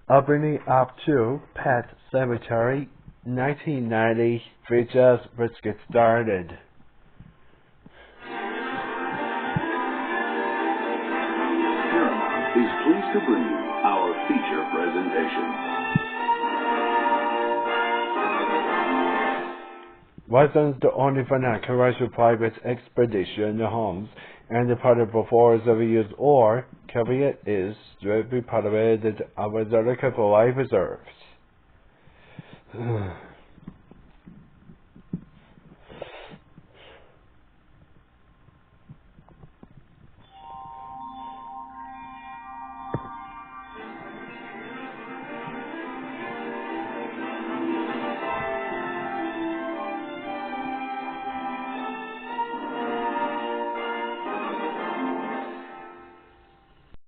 Opening Up To Pet Sematary 1990 VHS. Let's get started. Paramount is pleased to bring you our feature presentation. Wasn't the only vernacular private expedition homes and the portable force of use or caveat is strictly part of it that our delicate life reserves.